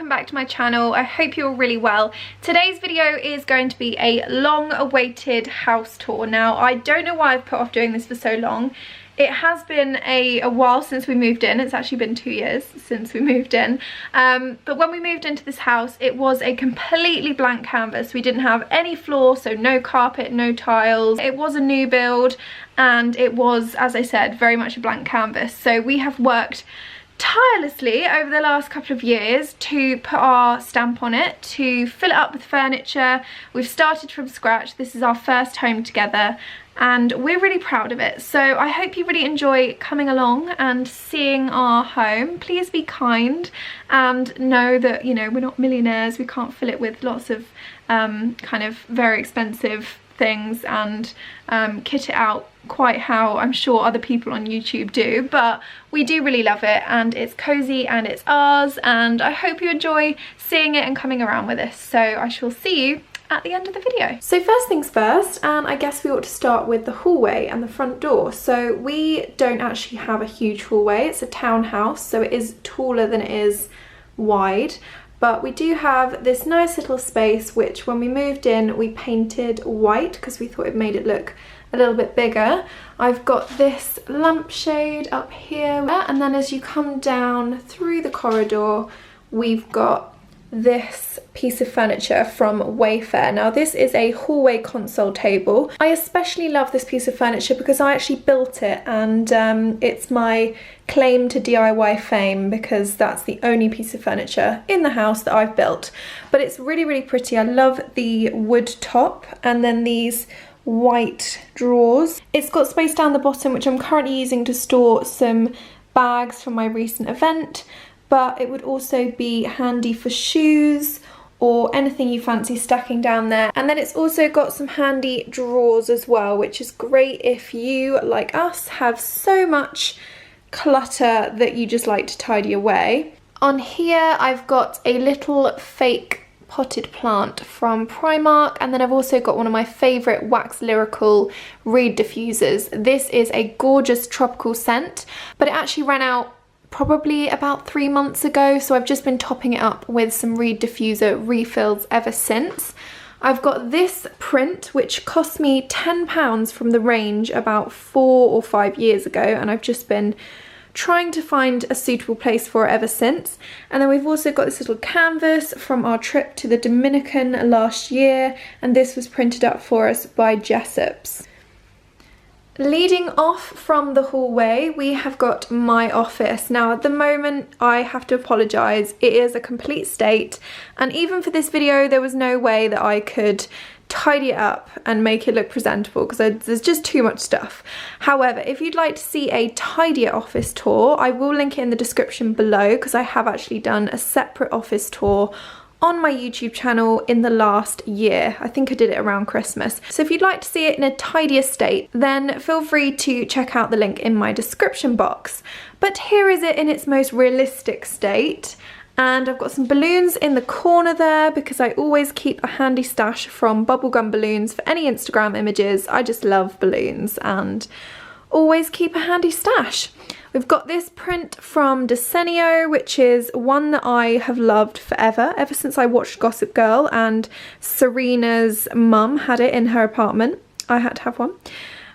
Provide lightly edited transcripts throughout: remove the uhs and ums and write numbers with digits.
welcome back to my channel. I hope you're really well. Today's video is going to be a long-awaited house tour. Now, I don't know why I've put off doing this for so long. It has been a while since we moved in. It's actually been 2 years since we moved in. But when we moved into this house, it was a completely blank canvas. We didn't have any floor, so no carpet, no tiles. It was a new build, and it was, as I said, very much a blank canvas. So we have worked tirelessly over the last couple of years to put our stamp on it, to fill it up with furniture. We've started from scratch. This is our first home together, and we're really proud of it. So I hope you really enjoy coming along and seeing our home. Please be kind and know that, you know, we're not millionaires. We can't fill it with lots of kind of very expensive things and kit it out quite how I'm sure other people on YouTube do, but we do really love it, and it's cozy and it's ours, and I hope you enjoy seeing it and coming around with us. So I shall see you at the end of the video. So first things first, and I guess we ought to start with the hallway and the front door. So we don't actually have a huge hallway. It's a townhouse, so it is taller than it is wide. But we do have this nice little space, which when we moved in, we painted white because we thought it made it look a little bit bigger. I've got this lampshade up here, and then as you come down through the corridor, we've got this piece of furniture from Wayfair. Now this is a hallway console table. I especially love this piece of furniture because I actually built it, and it's my claim to DIY fame because that's the only piece of furniture in the house that I've built. But it's really, really pretty. I love the wood top and then these white drawers. It's got space down the bottom, which I'm currently using to store some bags from my recent event, but it would also be handy for shoes or anything you fancy stacking down there. And then it's also got some handy drawers as well, which is great if you, like us, have so much clutter that you just like to tidy away. On here I've got a little fake potted plant from Primark, and then I've also got one of my favourite Wax Lyrical reed diffusers. This is a gorgeous tropical scent, but it actually ran out probably about 3 months ago, so I've just been topping it up with some reed diffuser refills ever since. I've got this print which cost me £10 from the range about 4 or 5 years ago, and I've just been trying to find a suitable place for it ever since. And then we've also got this little canvas from our trip to the Dominican last year, and this was printed up for us by Jessop's. Leading off from the hallway, we have got my office. Now at the moment, I have to apologise, it is a complete state, and even for this video there was no way that I could tidy it up and make it look presentable because there's just too much stuff. However, if you'd like to see a tidier office tour, I will link it in the description below because I have actually done a separate office tour on my YouTube channel in the last year. I think I did it around Christmas. So if you'd like to see it in a tidier state, then feel free to check out the link in my description box. But here is it in its most realistic state. And I've got some balloons in the corner there because I always keep a handy stash from bubblegum balloons for any Instagram images. I just love balloons and always keep a handy stash. We've got this print from Desenio, which is one that I have loved forever, ever since I watched Gossip Girl and Serena's mum had it in her apartment. I had to have one.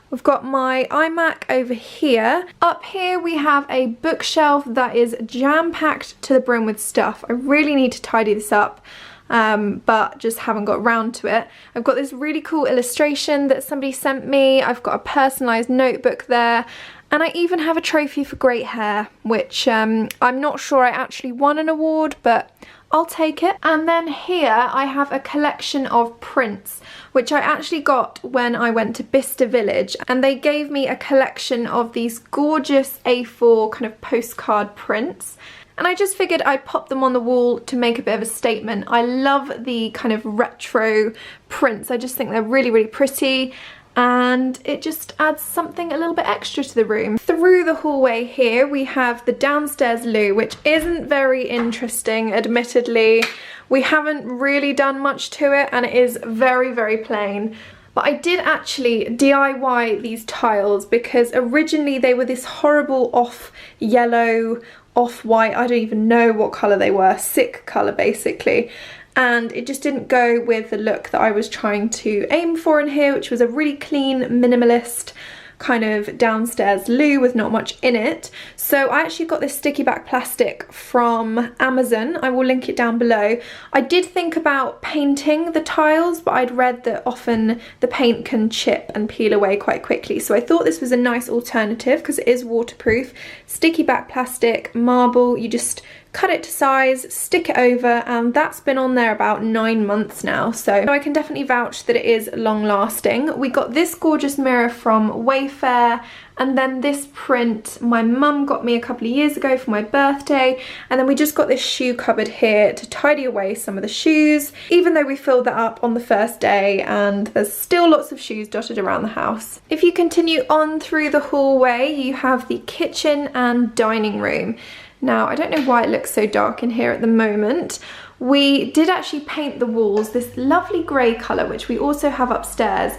We've got my iMac over here. Up here we have a bookshelf that is jam-packed to the brim with stuff. I really need to tidy this up, but just haven't got around to it. I've got this really cool illustration that somebody sent me. I've got a personalised notebook there. And I even have a trophy for great hair, which I'm not sure I actually won an award, but I'll take it. And then here I have a collection of prints, which I actually got when I went to Bicester Village, and they gave me a collection of these gorgeous A4 kind of postcard prints. And I just figured I'd pop them on the wall to make a bit of a statement. I love the kind of retro prints. I just think they're really, really pretty, and it just adds something a little bit extra to the room. Through the hallway here we have the downstairs loo, which isn't very interesting, admittedly. We haven't really done much to it and it is very, very plain. But I did actually DIY these tiles because originally they were this horrible off yellow off-white, I don't even know what colour they were, sick colour basically. And it just didn't go with the look that I was trying to aim for in here, which was a really clean, minimalist kind of downstairs loo with not much in it. So I actually got this sticky back plastic from Amazon. I will link it down below. I did think about painting the tiles, but I'd read that often the paint can chip and peel away quite quickly. So I thought this was a nice alternative because it is waterproof. Sticky back plastic, marble, you just cut it to size, stick it over, and that's been on there about 9 months now, so I can definitely vouch that it is long lasting. We got this gorgeous mirror from Wayfair, and then this print my mum got me a couple of years ago for my birthday, and then we just got this shoe cupboard here to tidy away some of the shoes, even though we filled that up on the first day and there's still lots of shoes dotted around the house. If you continue on through the hallway, you have the kitchen and dining room. Now, I don't know why it looks so dark in here at the moment. We did actually paint the walls this lovely grey colour, which we also have upstairs,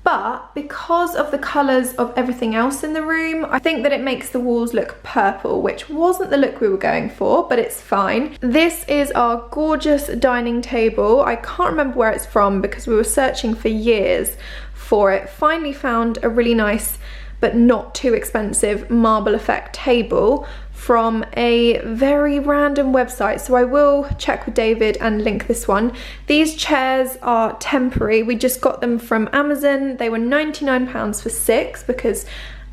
but because of the colours of everything else in the room, I think that it makes the walls look purple, which wasn't the look we were going for, but it's fine. This is our gorgeous dining table. I can't remember where it's from because we were searching for years for it. Finally found a really nice but not too expensive marble effect table from a very random website, so I will check with David and link this one. These chairs are temporary. We just got them from Amazon. They were £99 for 6 because,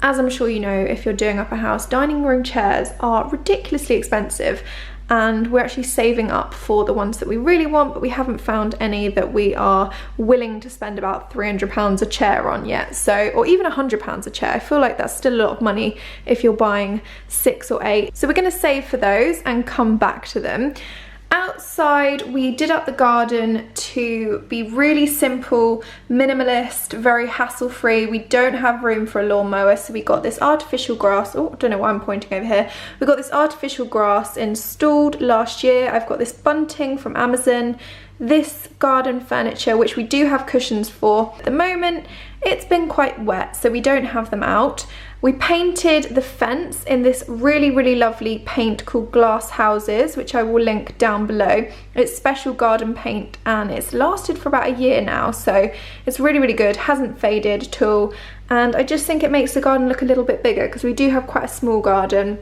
as I'm sure you know, if you're doing up a house, dining room chairs are ridiculously expensive, and we're actually saving up for the ones that we really want, but we haven't found any that we are willing to spend about £300 a chair on yet. So, or even £100 a chair. I feel like that's still a lot of money if you're buying 6 or 8. So we're going to save for those and come back to them. Outside, we did up the garden to be really simple, minimalist, very hassle-free. We don't have room for a lawnmower, so we got this artificial grass. Oh, I don't know why I'm pointing over here. We got this artificial grass installed last year. I've got this bunting from Amazon. This garden furniture, which we do have cushions for. At the moment, it's been quite wet, so we don't have them out. We painted the fence in this really, really lovely paint called Glass Houses, which I will link down below. It's special garden paint and it's lasted for about a year now, so it's really, really good, hasn't faded at all. And I just think it makes the garden look a little bit bigger because we do have quite a small garden.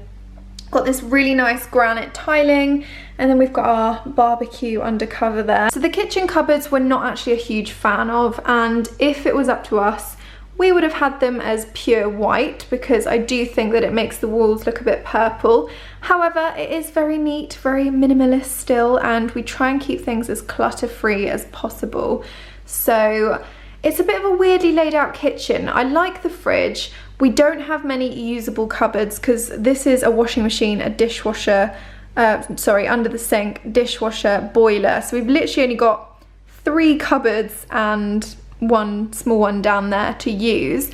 Got this really nice granite tiling, and then we've got our barbecue undercover there. So the kitchen cupboards we're not actually a huge fan of, and if it was up to us, we would have had them as pure white because I do think that it makes the walls look a bit purple. However, it is very neat, very minimalist still, and we try and keep things as clutter-free as possible. So it's a bit of a weirdly laid out kitchen. I like the fridge. We don't have many usable cupboards because this is a washing machine, a dishwasher, under the sink, dishwasher, boiler. So we've literally only got 3 cupboards and one small one down there to use.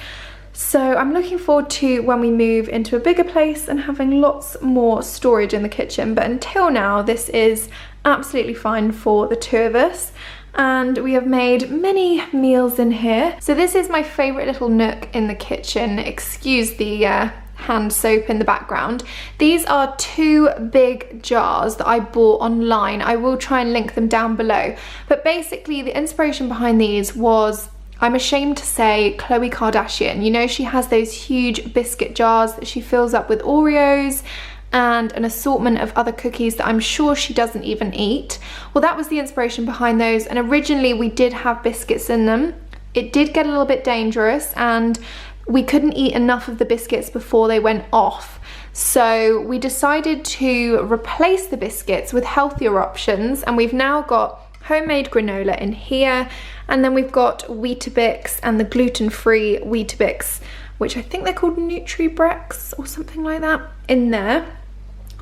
So I'm looking forward to when we move into a bigger place and having lots more storage in the kitchen. But until now, this is absolutely fine for the 2 of us. And we have made many meals in here. So this is my favourite little nook in the kitchen. Excuse the hand soap in the background. These are 2 big jars that I bought online. I will try and link them down below. But basically the inspiration behind these was, I'm ashamed to say, Khloe Kardashian. You know, she has those huge biscuit jars that she fills up with Oreos and an assortment of other cookies that I'm sure she doesn't even eat. Well, that was the inspiration behind those, and originally we did have biscuits in them. It did get a little bit dangerous and we couldn't eat enough of the biscuits before they went off. So we decided to replace the biscuits with healthier options, and we've now got homemade granola in here, and then we've got Weetabix and the gluten-free Weetabix, which I think they're called Nutri-Brex or something like that, in there.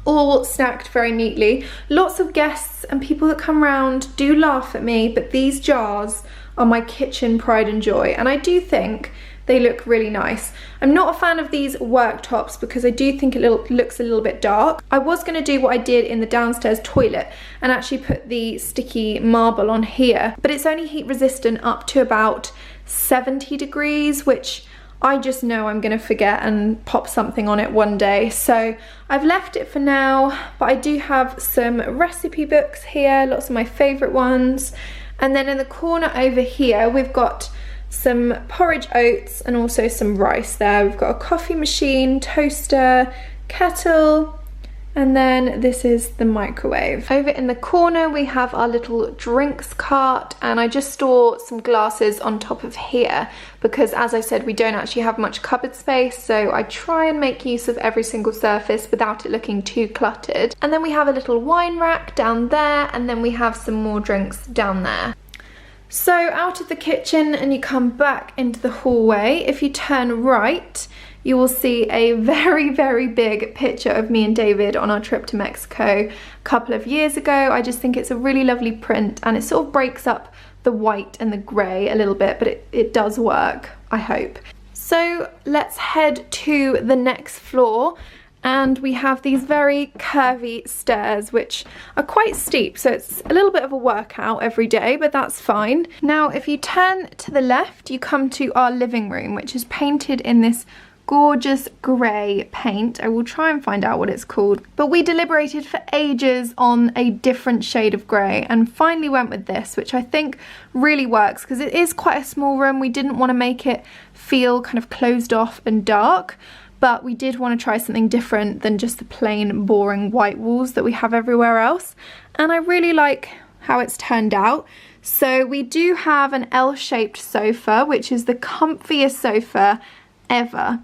All stacked very neatly. Lots of guests and people that come around do laugh at me, but these jars are my kitchen pride and joy, and I do think they look really nice. I'm not a fan of these worktops because I do think it looks a little bit dark. I was going to do what I did in the downstairs toilet and actually put the sticky marble on here, but it's only heat resistant up to about 70 degrees, which I just know I'm gonna forget and pop something on it one day. So I've left it for now, but I do have some recipe books here, lots of my favorite ones. And then in the corner over here, we've got some porridge oats and also some rice there. We've got a coffee machine, toaster, kettle, and then this is the microwave. Over in the corner we have our little drinks cart, and I just store some glasses on top of here because, as I said, we don't actually have much cupboard space, so I try and make use of every single surface without it looking too cluttered. And then we have a little wine rack down there, and then we have some more drinks down there. So out of the kitchen and you come back into the hallway, if you turn right, you will see a very, very big picture of me and David on our trip to Mexico a couple of years ago. I just think it's a really lovely print, and it sort of breaks up the white and the grey a little bit, but it does work, I hope. So let's head to the next floor, and we have these very curvy stairs which are quite steep, so it's a little bit of a workout every day, but that's fine. Now if you turn to the left, you come to our living room, which is painted in this gorgeous grey paint. I will try and find out what it's called, but we deliberated for ages on a different shade of grey and finally went with this, which I think really works because it is quite a small room. We didn't want to make it feel kind of closed off and dark, but we did want to try something different than just the plain boring white walls that we have everywhere else, and I really like how it's turned out. So we do have an L-shaped sofa, which is the comfiest sofa ever.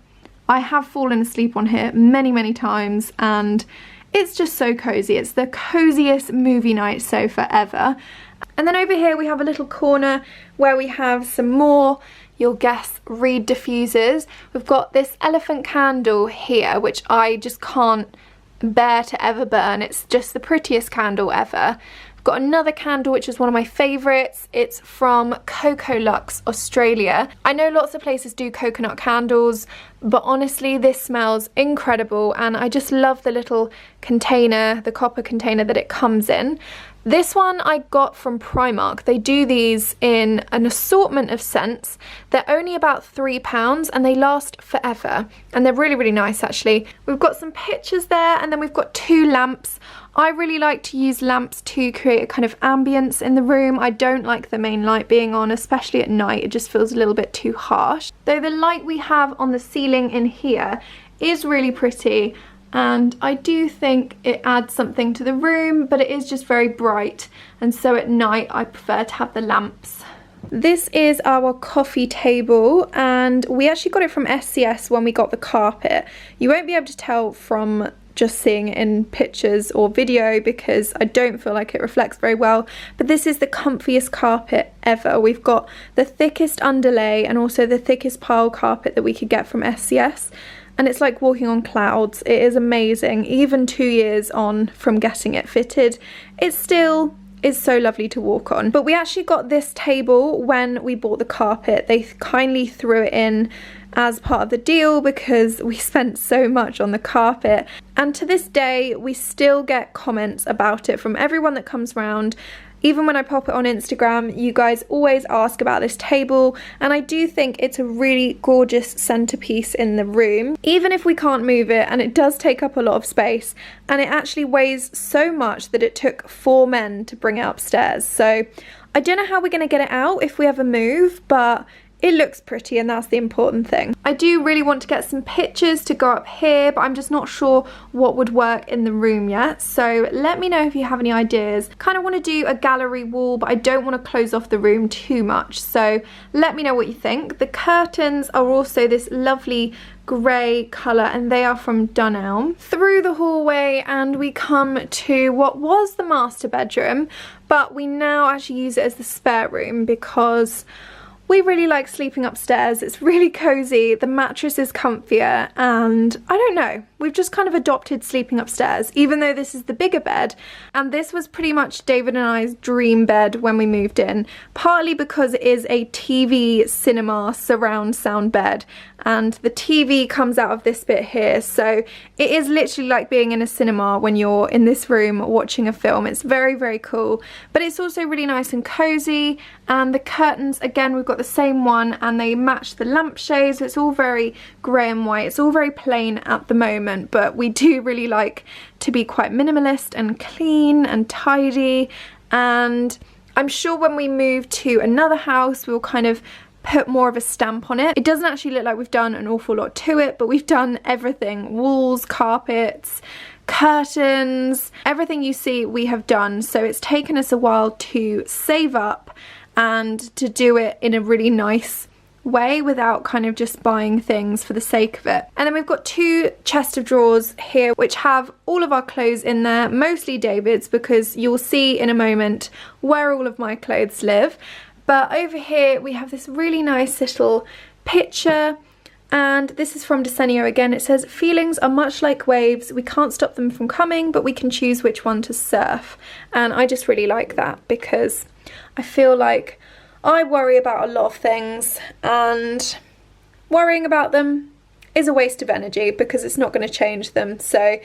I have fallen asleep on here many, many times, and it's just so cozy. It's the coziest movie night sofa ever. And then over here we have a little corner where we have some more, you'll guess, reed diffusers. We've got this elephant candle here, which I just can't bear to ever burn. It's just the prettiest candle ever. Got another candle which is one of my favourites. It's from Coco Lux, Australia. I know lots of places do coconut candles, but honestly this smells incredible, and I just love the little container, the copper container that it comes in. This one I got from Primark. They do these in an assortment of scents. They're only about £3 and they last forever, and they're really, really nice actually. We've got some pictures there, and then we've got two lamps. I really like to use lamps to create a kind of ambience in the room. I don't like the main light being on, especially at night. It just feels a little bit too harsh. Though the light we have on the ceiling in here is really pretty, and I do think it adds something to the room, but it is just very bright, and so at night I prefer to have the lamps. This is our coffee table, and we actually got it from SCS when we got the carpet. You won't be able to tell from just seeing it in pictures or video because I don't feel like it reflects very well, but this is the comfiest carpet ever. We've got the thickest underlay and also the thickest pile carpet that we could get from SCS, and it's like walking on clouds. It is amazing. Even 2 years on from getting it fitted, it still is so lovely to walk on. But we actually got this table when we bought the carpet. They kindly threw it in as part of the deal because we spent so much on the carpet, and to this day we still get comments about it from everyone that comes round. Even when I pop it on Instagram, you guys always ask about this table, and I do think it's a really gorgeous centerpiece in the room. Even if we can't move it, and it does take up a lot of space, and it actually weighs so much that it took 4 men to bring it upstairs. So I don't know how we're going to get it out if we ever move, but it looks pretty, and that's the important thing. I do really want to get some pictures to go up here, but I'm just not sure what would work in the room yet. So let me know if you have any ideas. Kind of want to do a gallery wall, but I don't want to close off the room too much. So let me know what you think. The curtains are also this lovely grey colour, and they are from Dunelm. Through the hallway and we come to what was the master bedroom, but we now actually use it as the spare room because we really like sleeping upstairs. It's really cozy, the mattress is comfier, and I don't know, we've just kind of adopted sleeping upstairs, even though this is the bigger bed. And this was pretty much David and I's dream bed when we moved in, partly because it is a TV cinema surround sound bed, and the TV comes out of this bit here, so it is literally like being in a cinema when you're in this room watching a film. It's very, very cool, but it's also really nice and cozy. And the curtains, again, we've got got the same one and they match the lampshades. It's all very grey and white. It's all very plain at the moment, but we do really like to be quite minimalist and clean and tidy, and I'm sure when we move to another house we'll kind of put more of a stamp on it. It doesn't actually look like we've done an awful lot to it, but we've done everything: walls, carpets, curtains, everything you see we have done. So it's taken us a while to save up and to do it in a really nice way without kind of just buying things for the sake of it. And then we've got two chests of drawers here which have all of our clothes in there, mostly David's, because you'll see in a moment where all of my clothes live. But over here we have this really nice little picture, and this is from Desenio again. It says, "Feelings are much like waves. We can't stop them from coming, but we can choose which one to surf." And I just really like that, because I feel like I worry about a lot of things, and worrying about them is a waste of energy because it's not going to change them. So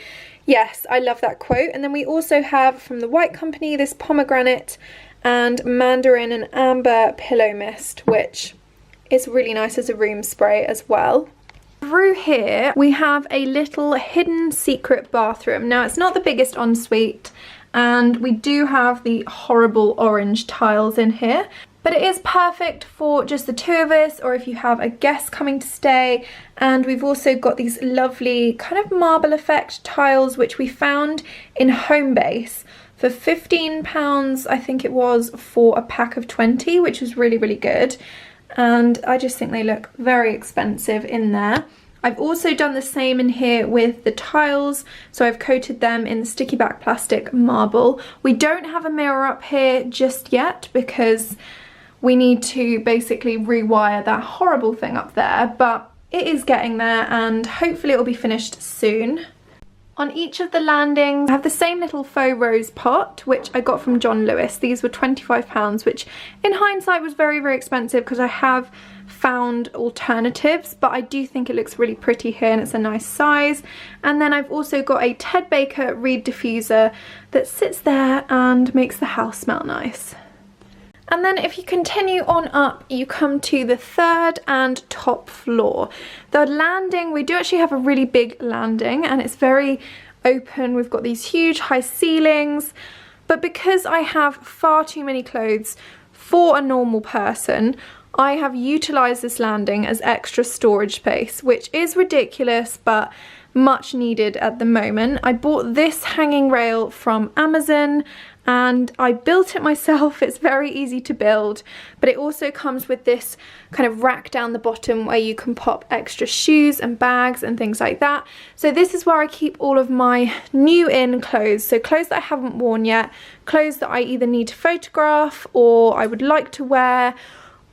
yes, I love that quote. And then we also have from the White Company this pomegranate and mandarin and amber pillow mist, which is really nice as a room spray as well. Through here we have a little hidden secret bathroom. Now it's not the biggest ensuite, and we do have the horrible orange tiles in here, but it is perfect for just the two of us, or if you have a guest coming to stay. And we've also got these lovely kind of marble effect tiles which we found in Homebase for £15, I think it was, for a pack of 20, which was really, really good. And I just think they look very expensive in there. I've also done the same in here with the tiles, so I've coated them in the sticky back plastic marble. We don't have a mirror up here just yet because we need to basically rewire that horrible thing up there, but it is getting there and hopefully it will be finished soon. On each of the landings I have the same little faux rose pot which I got from John Lewis. These were £25, which in hindsight was very, very expensive because I have found alternatives, but I do think it looks really pretty here and it's a nice size. And then I've also got a Ted Baker reed diffuser that sits there and makes the house smell nice. And then if you continue on up, you come to the third and top floor. The landing, we do actually have a really big landing and it's very open. We've got these huge high ceilings, but because I have far too many clothes for a normal person, I have utilised this landing as extra storage space, which is ridiculous but much needed at the moment. I bought this hanging rail from Amazon and I built it myself. It's very easy to build, but it also comes with this kind of rack down the bottom where you can pop extra shoes and bags and things like that. So this is where I keep all of my new in clothes, so clothes that I haven't worn yet, clothes that I either need to photograph or I would like to wear,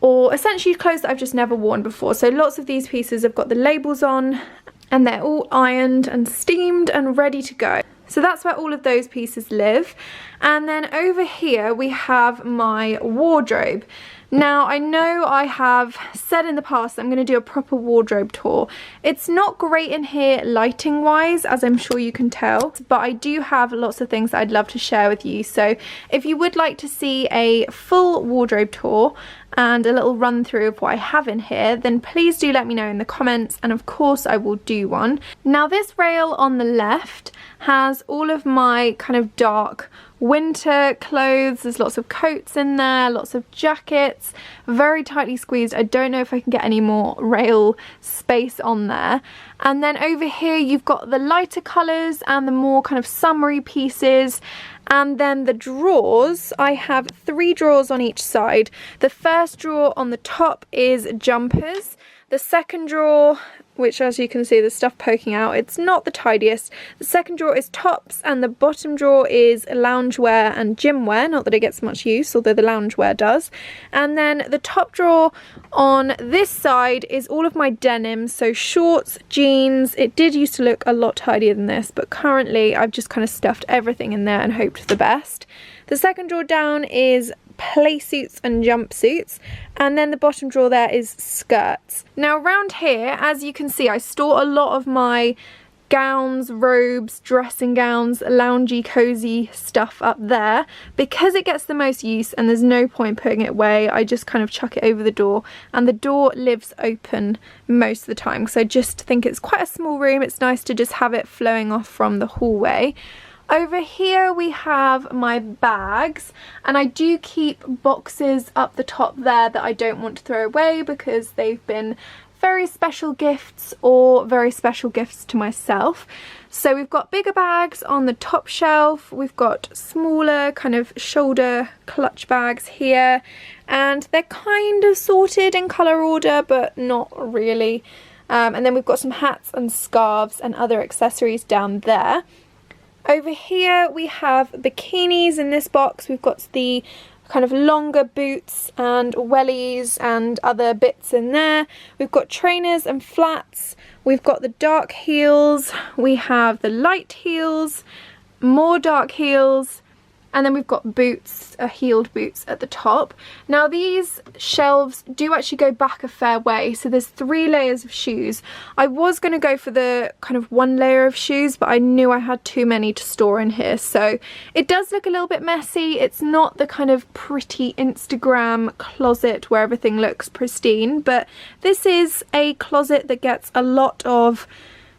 or essentially clothes that I've just never worn before. So lots of these pieces have got the labels on and they're all ironed and steamed and ready to go. So that's where all of those pieces live. And then over here we have my wardrobe. Now I know I have said in the past that I'm going to do a proper wardrobe tour. It's not great in here lighting wise, as I'm sure you can tell, but I do have lots of things that I'd love to share with you. So if you would like to see a full wardrobe tour and a little run through of what I have in here, then please do let me know in the comments, and of course I will do one. Now this rail on the left has all of my kind of dark winter clothes. There's lots of coats in there, lots of jackets, very tightly squeezed. I don't know if I can get any more rail space on there. And then over here you've got the lighter colours and the more kind of summery pieces. And then the drawers, I have 3 drawers on each side. The first drawer on the top is jumpers. The second drawer, which as you can see there's stuff poking out, it's not the tidiest. The second drawer is tops and the bottom drawer is loungewear and gymwear, not that it gets much use, although the loungewear does. And then the top drawer on this side is all of my denim, so shorts, jeans. It did used to look a lot tidier than this, but currently I've just kind of stuffed everything in there and hoped for the best. The second drawer down is play suits and jumpsuits, and then the bottom drawer there is skirts. Now around here, as you can see, I store a lot of my gowns, robes, dressing gowns, loungy, cozy stuff up there. Because it gets the most use and there's no point putting it away, I just kind of chuck it over the door, and the door lives open most of the time because I just think it's quite a small room. It's nice to just have it flowing off from the hallway. Over here we have my bags, and I do keep boxes up the top there that I don't want to throw away because they've been very special gifts or very special gifts to myself. So we've got bigger bags on the top shelf, we've got smaller kind of shoulder clutch bags here, and they're kind of sorted in colour order but not really. And then we've got some hats and scarves and other accessories down there. Over here we have bikinis in this box. We've got the kind of longer boots and wellies and other bits in there. We've got trainers and flats. We've got the dark heels. We have the light heels, more dark heels, and then we've got boots, heeled boots at the top. Now these shelves do actually go back a fair way, so there's 3 layers of shoes. I was going to go for the kind of 1 layer of shoes, but I knew I had too many to store in here, so it does look a little bit messy. It's not the kind of pretty Instagram closet where everything looks pristine, but this is a closet that gets a lot of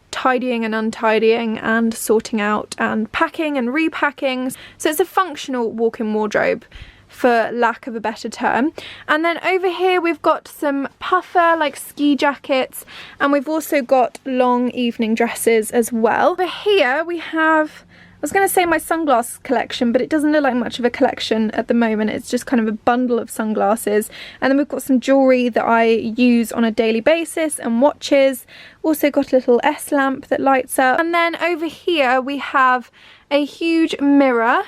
tidying and untidying and sorting out and packing and repacking. So it's a functional walk-in wardrobe, for lack of a better term. And then over here we've got some puffer like ski jackets, and we've also got long evening dresses as well. Over here we have, I was going to say my sunglass collection, but it doesn't look like much of a collection at the moment. It's just kind of a bundle of sunglasses. And then we've got some jewellery that I use on a daily basis and watches. Also got a little S lamp that lights up. And then over here we have a huge mirror,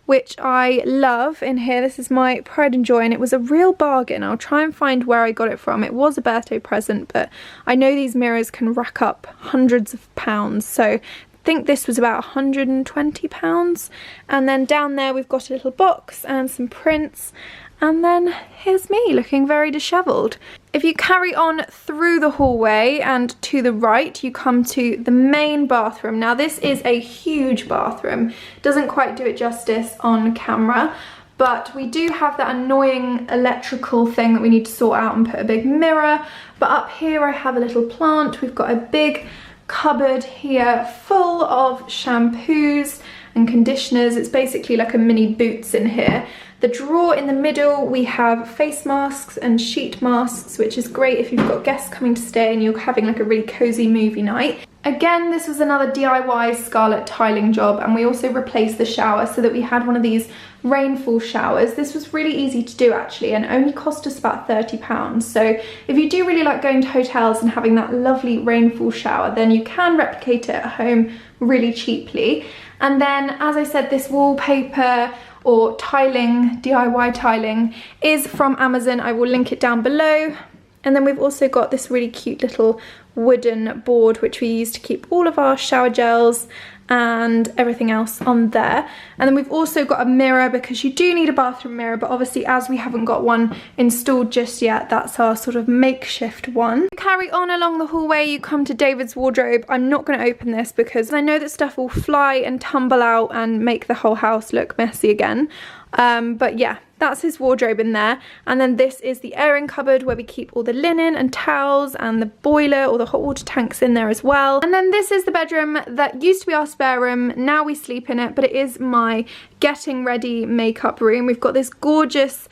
which I love in here. This is my pride and joy, and it was a real bargain. I'll try and find where I got it from. It was a birthday present, but I know these mirrors can rack up hundreds of pounds. So I think this was about £120. And then down there we've got a little box and some prints, and then here's me looking very dishevelled. If you carry on through the hallway and to the right, you come to the main bathroom. Now this is a huge bathroom, doesn't quite do it justice on camera, but we do have that annoying electrical thing that we need to sort out and put a big mirror. But up here I have a little plant. We've got a big cupboard here full of shampoos and conditioners. It's basically like a mini Boots in here. The drawer in the middle, we have face masks and sheet masks, which is great if you've got guests coming to stay and you're having like a really cozy movie night. Again, this was another DIY Scarlett tiling job, and we also replaced the shower so that we had one of these rainfall showers. This was really easy to do actually, and only cost us about £30. So if you do really like going to hotels and having that lovely rainfall shower, then you can replicate it at home really cheaply. And then, as I said, this wallpaper or tiling, DIY tiling, is from Amazon. I will link it down below. And then we've also got this really cute little wooden board which we use to keep all of our shower gels and everything else on there. And then we've also got a mirror, because you do need a bathroom mirror, but obviously as we haven't got one installed just yet, that's our sort of makeshift one. Carry on along the hallway, you come to David's wardrobe. I'm not going to open this because I know that stuff will fly and tumble out and make the whole house look messy again. But yeah, that's his wardrobe in there. And then this is the airing cupboard where we keep all the linen and towels, and the boiler or the hot water tanks in there as well. And then this is the bedroom that used to be our spare room. Now we sleep in it, but it is my getting ready makeup room. We've got this gorgeous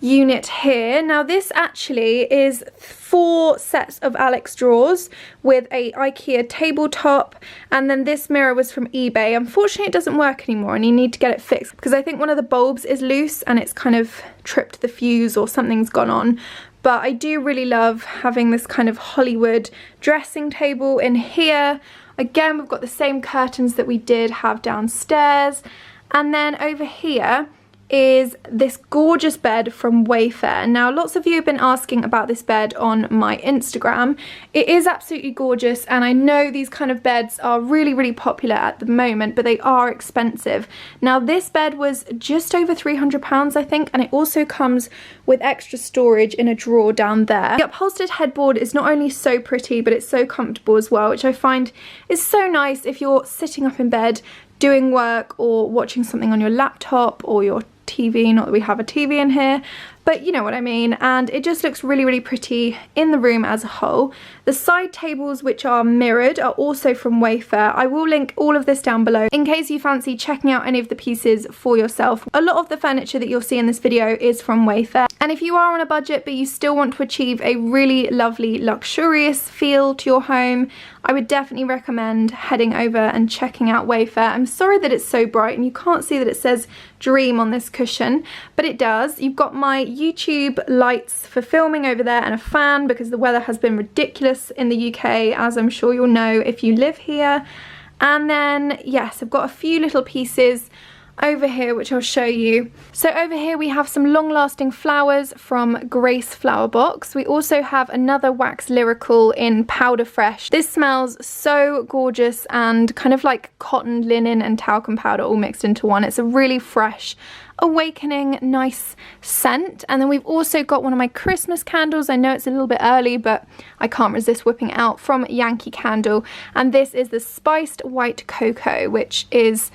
unit here. Now this actually is 4 sets of Alex drawers with a IKEA tabletop, and then this mirror was from eBay. Unfortunately it doesn't work anymore and you need to get it fixed because I think one of the bulbs is loose and it's kind of tripped the fuse or something's gone on. But I do really love having this kind of Hollywood dressing table in here. Again, we've got the same curtains that we did have downstairs. And then over here is this gorgeous bed from Wayfair. Now, lots of you have been asking about this bed on my Instagram. It is absolutely gorgeous, and I know these kind of beds are really, really popular at the moment, but they are expensive. Now, this bed was just over £300, I think, and it also comes with extra storage in a drawer down there. The upholstered headboard is not only so pretty, but it's so comfortable as well, which I find is so nice if you're sitting up in bed doing work or watching something on your laptop or your TV. Not that we have a TV in here, but you know what I mean. And it just looks really, really pretty in the room as a whole. The side tables, which are mirrored, are also from Wayfair. I will link all of this down below in case you fancy checking out any of the pieces for yourself. A lot of the furniture that you'll see in this video is from Wayfair. And if you are on a budget but you still want to achieve a really lovely luxurious feel to your home, I would definitely recommend heading over and checking out Wayfair. I'm sorry that it's so bright and you can't see that it says Dream on this cushion, but it does. You've got my YouTube lights for filming over there and a fan because the weather has been ridiculous in the UK, as I'm sure you'll know if you live here. And then, yes, I've got a few little pieces over here which I'll show you. So over here we have some long-lasting flowers from Grace Flower Box. We also have another wax lyrical in powder fresh. This smells so gorgeous and kind of like cotton, linen and talcum powder all mixed into one. It's a really fresh, awakening, nice scent. And then we've also got one of my Christmas candles. I know it's a little bit early, but I can't resist whipping it out, from Yankee Candle. And this is the spiced white cocoa, which is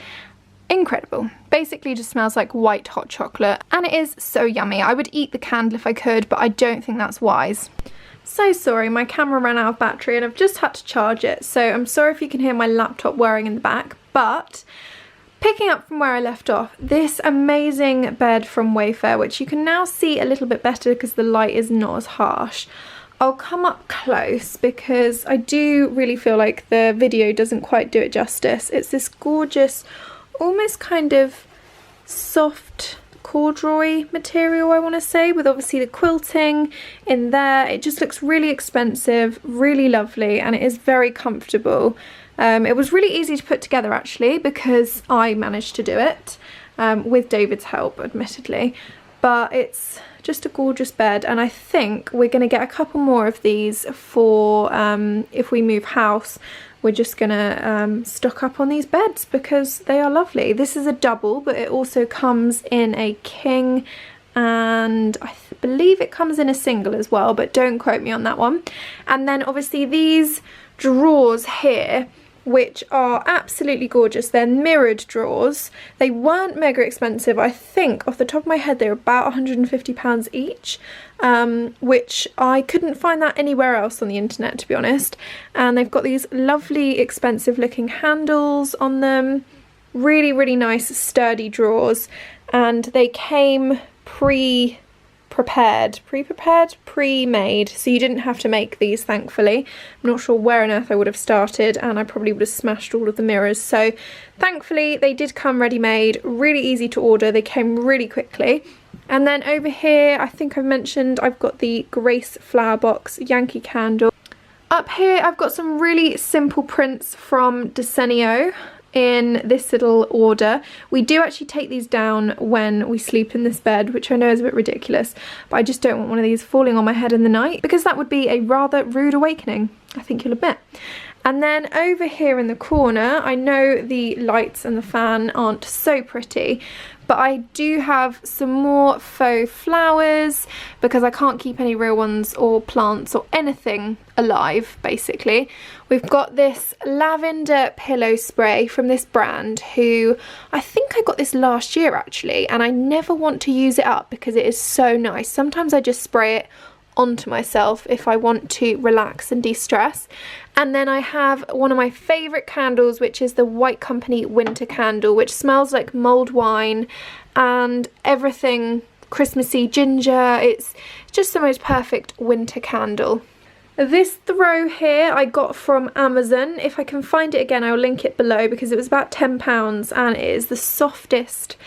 incredible. Basically just smells like white hot chocolate, and it is so yummy. I would eat the candle if I could, but I don't think that's wise. So sorry, my camera ran out of battery and I've just had to charge it, so I'm sorry if you can hear my laptop whirring in the back. But picking up from where I left off, this amazing bed from Wayfair, which you can now see a little bit better because the light is not as harsh. I'll come up close because I do really feel like the video doesn't quite do it justice. It's this gorgeous, almost kind of soft corduroy material, I want to say, with obviously the quilting in there. It just looks really expensive, really lovely, and it is very comfortable. It was really easy to put together actually because I managed to do it with David's help, admittedly, but it's just a gorgeous bed, and I think we're going to get a couple more of these for if we move house. We're just gonna stock up on these beds because they are lovely. This is a double, but it also comes in a king, and I believe it comes in a single as well, but don't quote me on that one. And then obviously these drawers here, which are absolutely gorgeous. They're mirrored drawers. They weren't mega expensive. I think off the top of my head they're about £150 each, which I couldn't find that anywhere else on the internet, to be honest. And they've got these lovely expensive looking handles on them. Really, really nice sturdy drawers, and they came pre-made, so you didn't have to make these, thankfully. I'm not sure where on earth I would have started, and I probably would have smashed all of the mirrors, so thankfully they did come ready-made, really easy to order. They came really quickly. And then over here, I think I've mentioned, I've got the Grace Flower Box Yankee Candle. Up here I've got some really simple prints from Desenio in this little order. We do actually take these down when we sleep in this bed, which I know is a bit ridiculous, but I just don't want one of these falling on my head in the night because that would be a rather rude awakening, I think you'll admit. And then over here in the corner, I know the lights and the fan aren't so pretty, but I do have some more faux flowers because I can't keep any real ones or plants or anything alive, basically. We've got this lavender pillow spray from this brand, who I think I got this last year actually, and I never want to use it up because it is so nice. Sometimes I just spray it onto myself if I want to relax and de-stress. And then I have one of my favourite candles, which is the White Company Winter Candle, which smells like mulled wine and everything Christmassy, ginger. It's just the most perfect winter candle. This throw here I got from Amazon. If I can find it again, I'll link it below because it was about £10 and it is the softest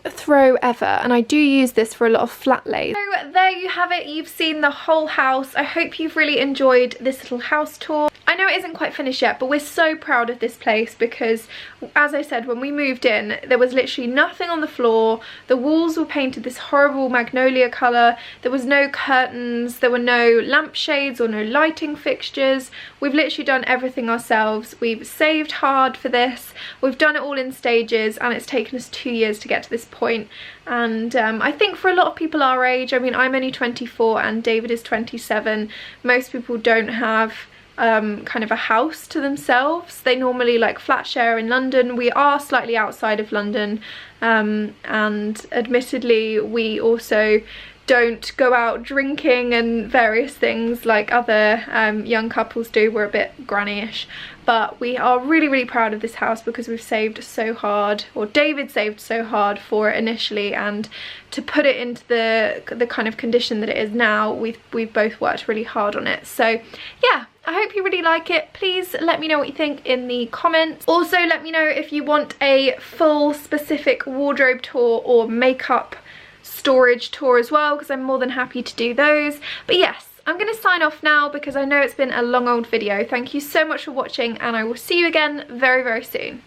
throw ever, and I do use this for a lot of flat lays. So there you have it, you've seen the whole house. I hope you've really enjoyed this little house tour. I know it isn't quite finished yet, but we're so proud of this place because, as I said, when we moved in, there was literally nothing on the floor. The walls were painted this horrible magnolia colour. There was no curtains, there were no lampshades or no lighting fixtures. We've literally done everything ourselves. We've saved hard for this. We've done it all in stages, and it's taken us 2 years to get to this point. And I think for a lot of people our age, I mean, I'm only 24 and David is 27, most people don't have kind of a house to themselves. They normally like flat share in London. We are slightly outside of London, and admittedly we also don't go out drinking and various things like other young couples do. We're a bit granny-ish, but we are really, really proud of this house because we've saved so hard, or David saved so hard for it initially, and to put it into the kind of condition that it is now, we've both worked really hard on it. So yeah, I hope you really like it. Please let me know what you think in the comments. Also, let me know if you want a full specific wardrobe tour or makeup storage tour as well, because I'm more than happy to do those. But yes, I'm going to sign off now because I know it's been a long old video. Thank you so much for watching, and I will see you again very, very soon.